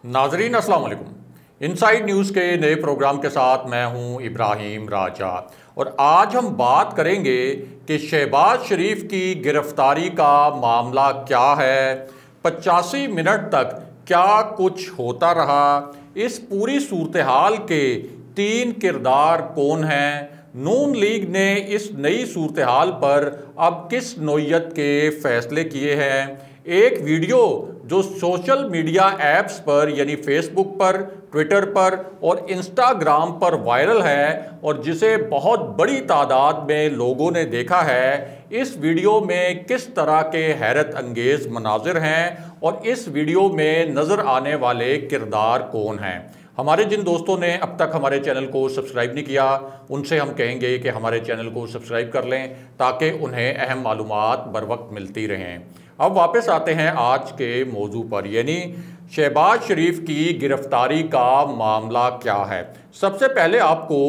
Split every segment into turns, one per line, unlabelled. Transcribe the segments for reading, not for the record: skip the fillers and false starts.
नाजरीन अस्सलाम वालेकुम। इनसाइड न्यूज़ के नए प्रोग्राम के साथ मैं हूं इब्राहिम राजा और आज हम बात करेंगे कि शहबाज शरीफ की गिरफ्तारी का मामला क्या है, 85 मिनट तक क्या कुछ होता रहा, इस पूरी सूरत हाल के 3 किरदार कौन हैं, नून लीग ने इस नई सूरत हाल पर अब किस नौयत के फैसले किए हैं। एक वीडियो जो सोशल मीडिया ऐप्स पर यानी फेसबुक पर, ट्विटर पर और इंस्टाग्राम पर वायरल है और जिसे बहुत बड़ी तादाद में लोगों ने देखा है, इस वीडियो में किस तरह के हैरत अंगेज मनाजिर हैं और इस वीडियो में नज़र आने वाले किरदार कौन हैं। हमारे जिन दोस्तों ने अब तक हमारे चैनल को सब्सक्राइब नहीं किया, उनसे हम कहेंगे कि हमारे चैनल को सब्सक्राइब कर लें ताकि उन्हें अहम मालूमात बर वक्त मिलती रहें। अब वापस आते हैं आज के मौजू पर, यानी शहबाज शरीफ की गिरफ्तारी का मामला क्या है। सबसे पहले आपको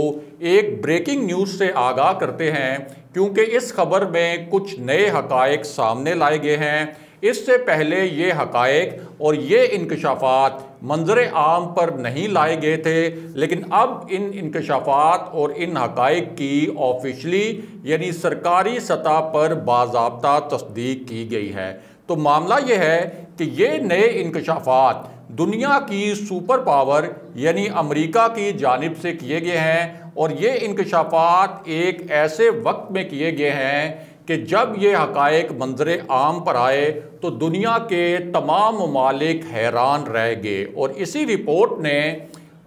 एक ब्रेकिंग न्यूज़ से आगाह करते हैं क्योंकि इस खबर में कुछ नए हकायक सामने लाए गए हैं। इससे पहले ये हकायक और ये इंकशाफात मंजर आम पर नहीं लाए गए थे, लेकिन अब इन इंकशाफात और इन हकायक की ऑफिशली यानी सरकारी सतह पर बाज़ाब्ता तस्दीक की गई है। तो मामला ये है कि ये नए इंकशाफात दुनिया की सुपर पावर यानी अमेरिका की जानिब से किए गए हैं और ये इंकशाफात एक ऐसे वक्त में किए गए हैं कि जब ये हकायक मंजरे आम पर आए तो दुनिया के तमाम ममालिक हैरान रह गए और इसी रिपोर्ट ने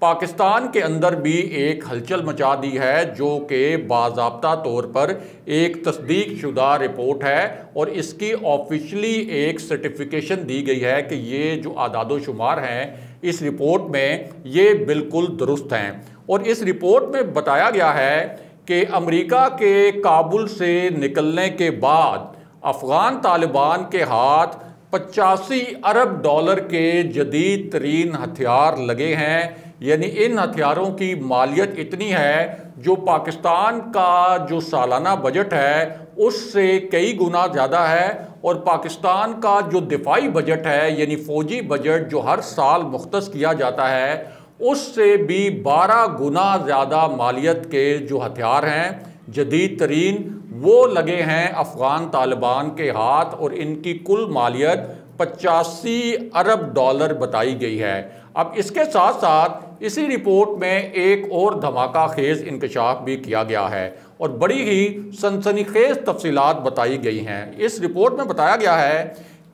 पाकिस्तान के अंदर भी एक हलचल मचा दी है, जो कि बाज़ाब्ता तौर पर एक तस्दीक शुदा रिपोर्ट है और इसकी ऑफिशियली एक सर्टिफिकेशन दी गई है कि ये जो आदादो शुमार हैं इस रिपोर्ट में ये बिल्कुल दुरुस्त हैं। और इस रिपोर्ट में बताया गया है कि अमेरिका के काबुल से निकलने के बाद अफ़गान तालिबान के हाथ 85 अरब डॉलर के जदीद तरीन हथियार लगे हैं। यानी इन हथियारों की मालियत इतनी है जो पाकिस्तान का जो सालाना बजट है उससे कई गुना ज़्यादा है और पाकिस्तान का जो दिफाई बजट है यानी फ़ौजी बजट जो हर साल मुख्तस किया जाता है उससे भी 12 गुना ज़्यादा मालियत के जो हथियार हैं जदीद तरीन वो लगे हैं अफ़गान तालिबान के हाथ और इनकी कुल मालियत 85 अरब डॉलर बताई गई है। अब इसके साथ साथ इसी रिपोर्ट में एक और धमाका खेज़ इंकशाफ भी किया गया है और बड़ी ही सनसनीखेज़ तफसीलात बताई गई हैं। इस रिपोर्ट में बताया गया है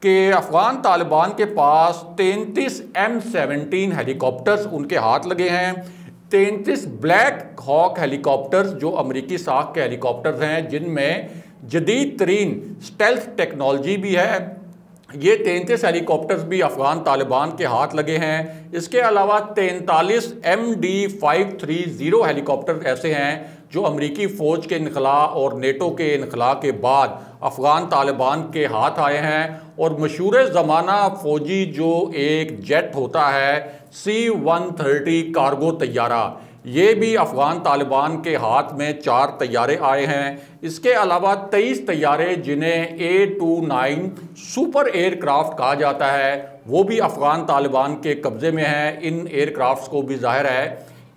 कि अफ़गान तालिबान के पास 33 M17 हेलीकॉप्टर्स उनके हाथ लगे हैं, 33 ब्लैक हॉक हेलीकॉप्टर्स जो अमेरिकी साख के हेलीकॉप्टर्स हैं जिनमें जदीद तरीन स्टेल्थ टेक्नोलॉजी भी है। ये 33 हेलीकॉप्टर्स भी अफ़गान तालिबान के हाथ लगे हैं। इसके अलावा 43 MD-530 हेलीकॉप्टर ऐसे हैं जो अमेरिकी फ़ौज के इनखला और नेटो के इनखला के बाद अफ़गान तालिबान के हाथ आए हैं। और मशहूर ज़माना फ़ौजी जो एक जेट होता है C-130 कार्गो तैयारा, ये भी अफ़गान तालिबान के हाथ में 4 तैयारे आए हैं। इसके अलावा 23 तैयारे जिन्हें A-29 सुपर एयरक्राफ्ट कहा जाता है वो भी अफ़गान तालिबान के कब्ज़े में हैं। इन एयरक्राफ्ट्स को भी ज़ाहिर है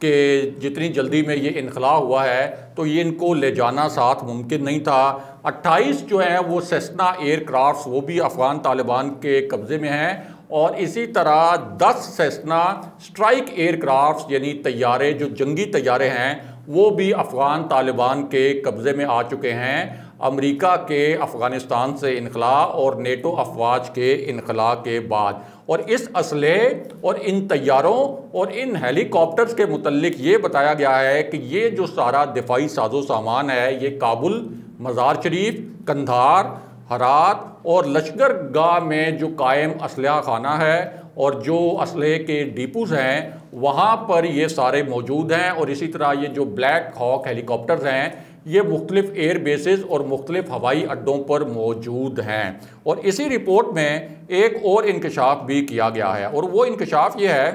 कि जितनी जल्दी में ये इनखला हुआ है तो ये इनको ले जाना साथ मुमकिन नहीं था। 28 जो हैं वो सेस्ना एयरक्राफ्ट्स वो भी अफ़गान तालिबान के कब्ज़े में हैं और इसी तरह 10 सेस्ना स्ट्राइक एयरक्राफ्ट्स यानी तैयारे जो जंगी तैयारे हैं वो भी अफ़गान तालिबान के कब्ज़े में आ चुके हैं अमेरिका के अफ़गानिस्तान से इनखला और नेटो अफवाज के इनखला के बाद। और इस असले और इन तैयारों और इन हेलीकॉप्टर्स के मुतल्लिक ये बताया गया है कि ये जो सारा दिफाई साजो सामान है ये काबुल, मज़ार शरीफ, कंधार, हरात और लश्करगाह में जो कायम असलहा खाना है और जो असलहे के डिपोज़ हैं वहाँ पर ये सारे मौजूद हैं। और इसी तरह ये जो ब्लैक हॉक हेलीकॉप्टर्स हैं ये मुख्तलिफ एयर बेसेस और मुख्तलिफ हवाई अड्डों पर मौजूद हैं। और इसी रिपोर्ट में एक और इंकशाफ भी किया गया है और वो इंकशाफ ये है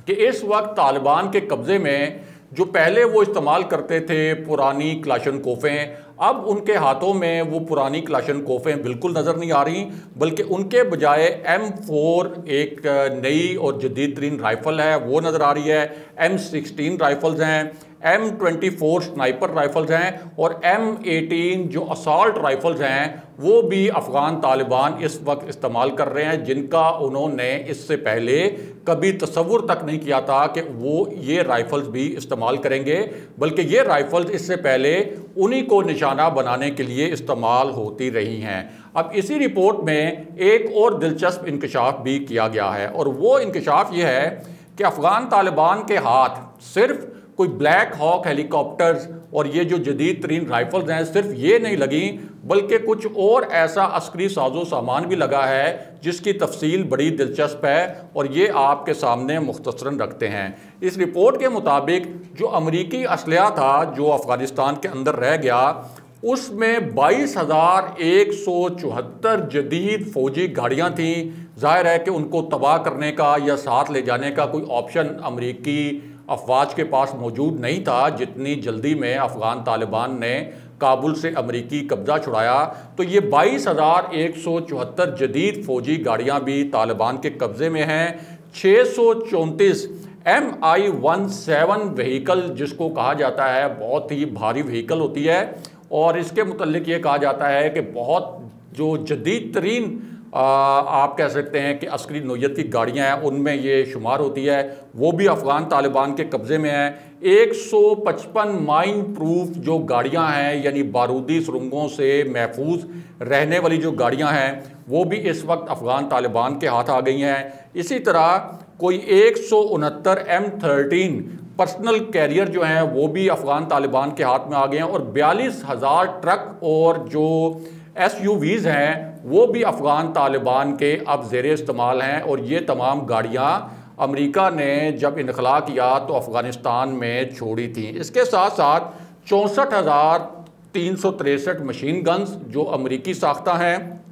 कि इस वक्त तालिबान के कब्ज़े में जो पहले वो इस्तेमाल करते थे पुरानी क्लाशनकोफें, अब उनके हाथों में वो पुरानी क्लाशनकोफें बिल्कुल नज़र नहीं आ रही, बल्कि उनके बजाय M4 एक नई और जदीद तरीन राइफ़ल है वो नज़र आ रही है, M16 राइफ़ल्स हैं, M24 स्नाइपर राइफ़ल्स हैं और M18 जो असॉल्ट राइफ़ल्स हैं वो भी अफ़गान तालिबान इस वक्त इस्तेमाल कर रहे हैं, जिनका उन्होंने इससे पहले कभी तसव्वुर तक नहीं किया था कि वो ये राइफ़ल्स भी इस्तेमाल करेंगे, बल्कि ये राइफ़ल्स इससे पहले उन्हीं को निशाना बनाने के लिए इस्तेमाल होती रही हैं। अब इसी रिपोर्ट में एक और दिलचस्प इंकशाफ भी किया गया है और वो इंकशाफ ये है कि अफ़गान तालिबान के हाथ सिर्फ कोई ब्लैक हॉक हेलीकॉप्टर्स और ये जो जदीद तरीन राइफ़ल्स हैं सिर्फ ये नहीं लगी, बल्कि कुछ और ऐसा अस्करी साजो सामान भी लगा है जिसकी तफसील बड़ी दिलचस्प है और ये आपके सामने मुख्तसरन रखते हैं। इस रिपोर्ट के मुताबिक जो अमरीकी असलहा था जो अफ़गानिस्तान के अंदर रह गया, उसमें 22,174 जदीद फ़ौजी गाड़ियाँ थीं। जाहिर है कि उनको तबाह करने का या साथ ले जाने का कोई ऑप्शन अमरीकी अफवाज के पास मौजूद नहीं था। जितनी जल्दी में अफ़गान तालिबान ने काबुल से अमरीकी कब्ज़ा छुड़ाया तो ये 22,174 जदीद फ़ौजी गाड़ियाँ भी तालिबान के कब्ज़े में हैं। 634 MI-17 व्हीकल जिसको कहा जाता है बहुत ही भारी व्हीकल होती है और इसके मुतल्लिक ये कहा जाता है कि बहुत जो जदीद तरीन आप कह सकते हैं कि अस्करी नौयत की गाड़ियाँ हैं उनमें ये शुमार होती है, वो भी अफ़गान तालिबान के कब्ज़े में है। 155 माइन प्रूफ जो गाड़ियाँ हैं यानी बारूदी सुरंगों से महफूज रहने वाली जो गाड़ियाँ हैं वो भी इस वक्त अफ़गान तालिबान के हाथ आ गई हैं। इसी तरह कोई 169 M13 पर्सनल कैरियर जो हैं वो भी अफ़गान तालिबान के हाथ में आ गए हैं और 42,000 ट्रक और जो SUVs हैं वो भी अफ़गान तालिबान के अब ज़ेरे इस्तेमाल हैं। और ये तमाम गाड़ियाँ अमेरिका ने जब इनखला किया तो अफ़गानिस्तान में छोड़ी थी। इसके साथ साथ 64,363 मशीन गन्स जो अमरीकी साख्ता हैं,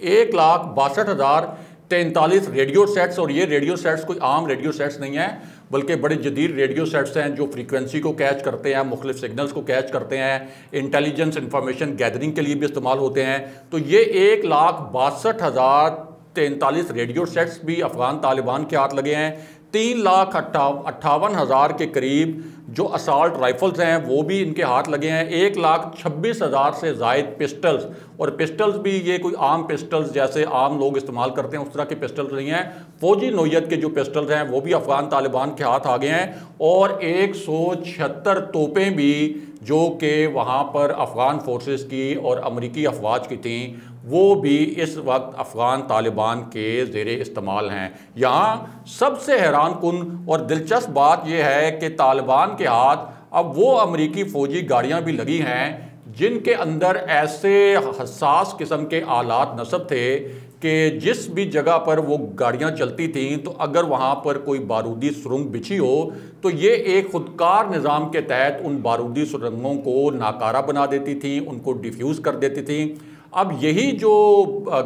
1,62,043 रेडियो सेट्स, और ये रेडियो सेट्स कोई आम रेडियो सेट्स नहीं हैं बल्कि बड़े जदीद रेडियो सेट्स हैं जो फ्रीक्वेंसी को कैच करते हैं, मुख्तलिफ सिग्नल्स को कैच करते हैं, इंटेलिजेंस इंफॉर्मेशन गैदरिंग के लिए भी इस्तेमाल होते हैं। तो ये 1,62,043 रेडियो सेट्स भी अफ़गान तालिबान के हाथ लगे हैं। 3,58,000 के करीब जो असॉल्ट राइफ़ल्स हैं वो भी इनके हाथ लगे हैं। 1,26,000 से ज़ायद पिस्टल्स, और पिस्टल्स भी ये कोई आम पिस्टल्स जैसे आम लोग इस्तेमाल करते हैं उस तरह के पिस्टल्स नहीं हैं, फ़ौजी नौयत के जो पिस्टल्स हैं वो भी अफ़गान तालिबान के हाथ आ गए हैं। और 176 तोपें भी जो कि वहाँ पर अफ़गान फोर्सेस की और अमरीकी अफवाज की थी वो भी इस वक्त अफ़गान तालिबान के ज़ेरे इस्तेमाल हैं। यहाँ सबसे हैरान कुन और दिलचस्प बात यह है कि तालिबान के हाथ अब वो अमरीकी फ़ौजी गाड़ियाँ भी लगी हैं जिनके अंदर ऐसे हसास किस्म के आलात नस्ब थे कि जिस भी जगह पर वो गाड़ियाँ चलती थीं तो अगर वहाँ पर कोई बारूदी सुरंग बिछी हो तो ये एक खुदकार निज़ाम के तहत उन बारूदी सुरंगों को नाकारा बना देती थी, उनको डिफ्यूज़ कर देती थी। अब यही जो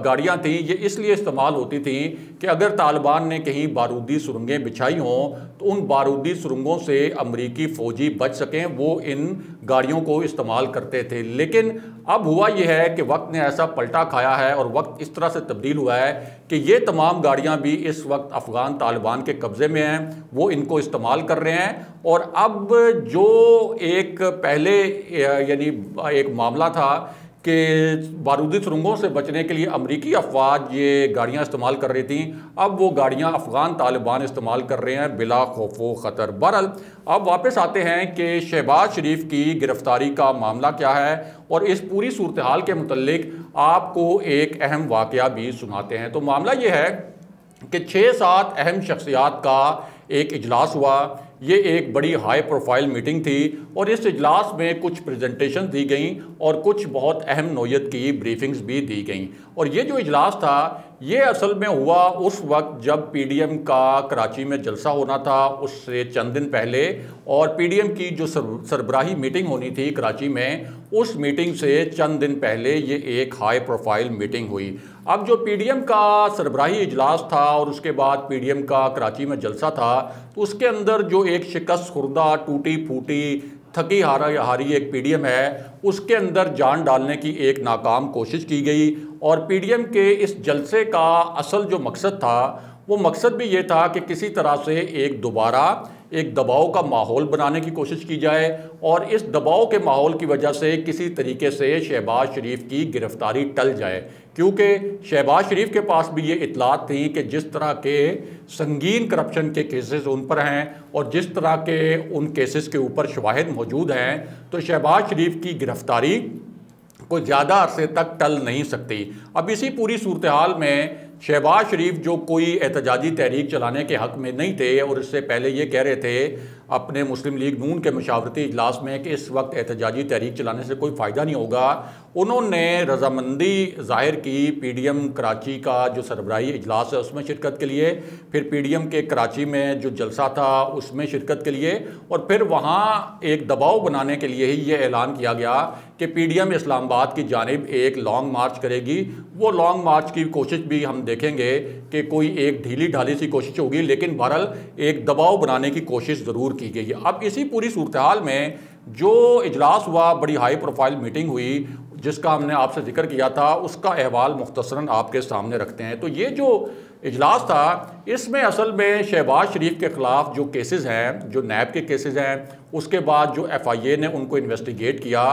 गाड़ियाँ थीं ये इसलिए इस्तेमाल होती थीं कि अगर तालिबान ने कहीं बारूदी सुरंगें बिछाई हों तो उन बारूदी सुरंगों से अमरीकी फ़ौजी बच सकें, वो इन गाड़ियों को इस्तेमाल करते थे। लेकिन अब हुआ यह है कि वक्त ने ऐसा पलटा खाया है और वक्त इस तरह से तब्दील हुआ है कि ये तमाम गाड़ियाँ भी इस वक्त अफ़गान तालिबान के कब्ज़े में हैं, वो इनको इस्तेमाल कर रहे हैं। और अब जो एक पहले यानी एक मामला था कि बारूदी सुरंगों से बचने के लिए अमरीकी अफवाज ये गाड़ियाँ इस्तेमाल कर रही थी, अब वो गाड़ियाँ अफ़गान तालिबान इस्तेमाल कर रहे हैं बिला खौफो ख़तर। बहरहाल अब वापस आते हैं कि शहबाज शरीफ की गिरफ़्तारी का मामला क्या है और इस पूरी सूरत हाल के मुतल्लिक आपको एक अहम वाक़या भी सुनाते हैं। तो मामला ये है कि 6-7 अहम शख्सियात का एक इजलास हुआ। ये एक बड़ी हाई प्रोफाइल मीटिंग थी और इस इजलास में कुछ प्रेजेंटेशन दी गई और कुछ बहुत अहम नौयत की ब्रीफिंग्स भी दी गई। और ये जो इजलास था ये असल में हुआ उस वक्त जब पीडीएम का कराची में जलसा होना था, उससे चंद दिन पहले, और पीडीएम की जो सरबराही मीटिंग होनी थी कराची में, उस मीटिंग से चंद दिन पहले ये एक हाई प्रोफाइल मीटिंग हुई। अब जो पीडीएम का सरबराही इजलास था और उसके बाद पीडीएम का कराची में जलसा था, तो उसके अंदर जो एक शिकस्त खुर्दा, टूटी फूटी, थकी हारी एक पीडीएम है, उसके अंदर जान डालने की एक नाकाम कोशिश की गई। और पीडीएम के इस जलसे का असल जो मकसद था, वो मकसद भी ये था कि किसी तरह से दोबारा एक दबाव का माहौल बनाने की कोशिश की जाए, और इस दबाव के माहौल की वजह से किसी तरीके से शहबाज शरीफ की गिरफ्तारी टल जाए, क्योंकि शहबाज शरीफ के पास भी ये इतलात थी कि जिस तरह के संगीन करप्शन के केसेस उन पर हैं और जिस तरह के उन केसेस के ऊपर शवाहिद मौजूद हैं, तो शहबाज शरीफ की गिरफ्तारी कोई ज़्यादा अरसे तक टल नहीं सकती। अब इसी पूरी सूरत हाल में शहबाज शरीफ जो कोई एहतजाजी तहरीक चलाने के हक़ में नहीं थे, और इससे पहले ये कह रहे थे अपने मुस्लिम लीग नून के मशावरती इजलास में कि इस वक्त एहतजाजी तहरीक चलाने से कोई फ़ायदा नहीं होगा, उन्होंने रजामंदी ज़ाहिर की पीडीएम कराची का जो सरबराही इजलास है उसमें शिरकत के लिए, फिर पीडीएम के कराची में जो जलसा था उसमें शिरकत के लिए, और फिर वहाँ एक दबाव बनाने के लिए ही ये ऐलान किया गया कि पीडीएम इस्लामाबाद की जानिब एक लॉन्ग मार्च करेगी। वो लॉन्ग मार्च की कोशिश भी हम देखेंगे कि कोई एक ढीली ढाली सी कोशिश होगी, लेकिन बहरहाल एक दबाव बनाने की कोशिश ज़रूर की गई है। अब इसी पूरी सूरत हाल में जो इजलास हुआ, बड़ी हाई प्रोफाइल मीटिंग हुई जिसका हमने आपसे जिक्र किया था, उसका अहवाल मुख्तसरन आपके सामने रखते हैं। तो ये जो इजलास था, इसमें असल में शहबाज शरीफ के ख़िलाफ़ जो केसेस हैं, जो नैब के केसेस हैं, उसके बाद जो एफआईए ने उनको इन्वेस्टिगेट किया,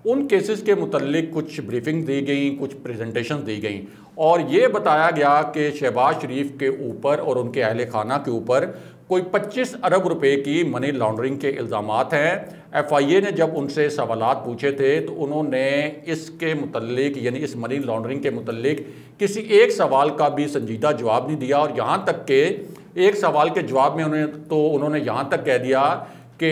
उन केसेस के मुतल्लिक कुछ ब्रीफिंग दी गई, कुछ प्रेजेंटेशन दी गई, और ये बताया गया कि शहबाज शरीफ के ऊपर और उनके अहले खाना के ऊपर कोई 25 अरब रुपए की मनी लॉन्ड्रिंग के इल्ज़ामात हैं। एफआईए ने जब उनसे सवालात पूछे थे तो उन्होंने इसके मुतल्लिक, यानी इस मनी लॉन्ड्रिंग के मुतल्लिक किसी एक सवाल का भी संजीदा जवाब नहीं दिया, और यहाँ तक के एक सवाल के जवाब में उन्होंने यहाँ तक कह दिया कि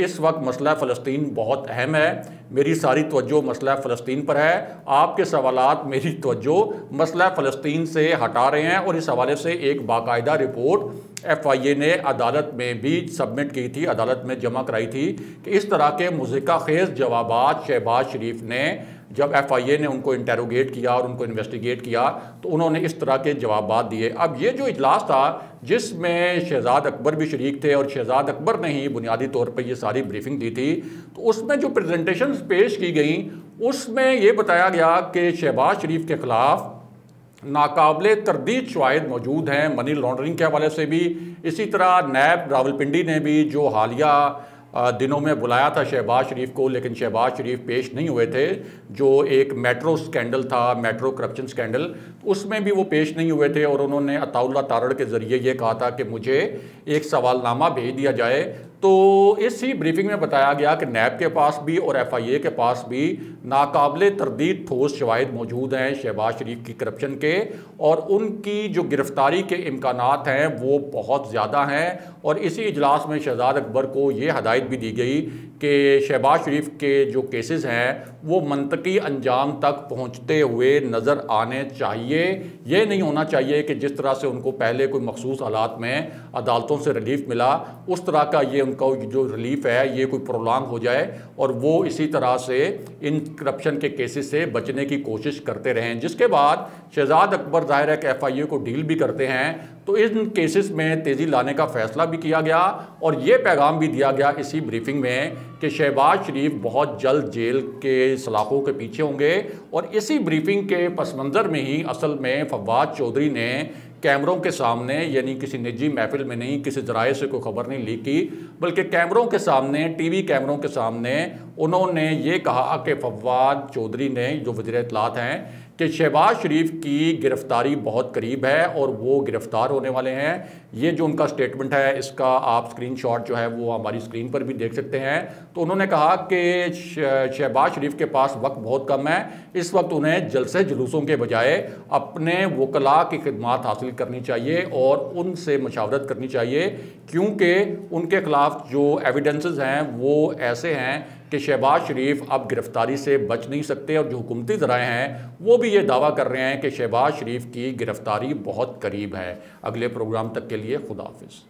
इस वक्त मसला फ़लस्तीन बहुत अहम है, मेरी सारी तवज्जो मसला फ़लस्तीन पर है, आपके सवालात मेरी तवज्जो मसला फ़लस्तीन से हटा रहे हैं। और इस हवाले से एक बाकायदा रिपोर्ट एफआईए ने अदालत में भी सबमिट की थी, अदालत में जमा कराई थी कि इस तरह के मुज़िका खेज़ जवाबात शहबाज शरीफ ने, जब एफआईए ने उनको इंटेरोगेट किया और उनको इन्वेस्टिगेट किया, तो उन्होंने इस तरह के जवाबात दिए। अब ये जो इजलास था जिसमें शहजाद अकबर भी शरीक थे, और शहजाद अकबर ने ही बुनियादी तौर पर ये सारी ब्रीफिंग दी थी, तो उसमें जो प्रेजेंटेशन पेश की गई उसमें ये बताया गया कि शहबाज शरीफ के ख़िलाफ़ नाकाबिले तरदीद शवाहिद मौजूद हैं मनी लॉन्ड्रिंग के हवाले से भी। इसी तरह नैब रावलपिंडी ने भी जो हालिया दिनों में बुलाया था शहबाज शरीफ को, लेकिन शहबाज शरीफ पेश नहीं हुए थे, जो एक मेट्रो स्कैंडल था, मेट्रो करप्शन स्कैंडल, उसमें भी वो पेश नहीं हुए थे, और उन्होंने अताउल्लाह तारड़ के ज़रिए ये कहा था कि मुझे एक सवालनामा भेज दिया जाए। तो इसी ब्रीफिंग में बताया गया कि नैब के पास भी और एफआईए के पास भी नाकाबिले तरदीद ठोस शवाहिद मौजूद हैं शहबाज शरीफ की करप्शन के, और उनकी जो गिरफ्तारी के इम्कानात हैं वो बहुत ज़्यादा हैं। और इसी इजलास में शहजाद अकबर को ये हदायत भी दी गई कि शहबाज शरीफ के जो केसेस हैं वो मंतकी अंजाम तक पहुँचते हुए नज़र आने चाहिए। ये नहीं होना चाहिए कि जिस तरह से उनको पहले कोई मखसूस हालात में अदालतों से रिलीफ मिला, उस तरह का ये उनका जो रिलीफ है ये कोई प्रोलॉन्ग हो जाए और वो इसी तरह से इन करप्शन के केसेस से बचने की कोशिश करते रहें। जिसके बाद शहजाद अकबर ज़ाहिर है कि एफआईए को डील भी करते हैं, तो इन केसेस में तेज़ी लाने का फ़ैसला भी किया गया, और ये पैगाम भी दिया गया इसी ब्रीफिंग में कि शहबाज शरीफ बहुत जल्द जेल के सलाखों के पीछे होंगे। और इसी ब्रीफिंग के पस मंज़र में ही असल में फवाद चौधरी ने कैमरों के सामने, यानी किसी निजी महफिल में नहीं, किसी ज़राए से कोई खबर नहीं लीक की, बल्कि कैमरों के सामने, टीवी कैमरों के सामने उन्होंने ये कहा कि फवाद चौधरी ने, जो वज़ीर इत्तलात हैं, कि शहबाज शरीफ की गिरफ्तारी बहुत करीब है और वो गिरफ्तार होने वाले हैं। ये जो उनका स्टेटमेंट है इसका आप स्क्रीनशॉट जो है वो हमारी स्क्रीन पर भी देख सकते हैं। तो उन्होंने कहा कि शहबाज शरीफ के पास वक्त बहुत कम है, इस वक्त उन्हें जलसे जुलूसों के बजाय अपने वकला की खिदमात हासिल करनी चाहिए और उनसे मशावरत करनी चाहिए, क्योंकि उनके ख़िलाफ़ जो एविडेंसेस हैं वो ऐसे हैं कि शहबाज शरीफ अब गिरफ्तारी से बच नहीं सकते, और जो हुकूमती ज़राए हैं वो भी ये दावा कर रहे हैं कि शहबाज शरीफ की गिरफ्तारी बहुत करीब है। अगले प्रोग्राम तक के लिए खुदा हाफिज़।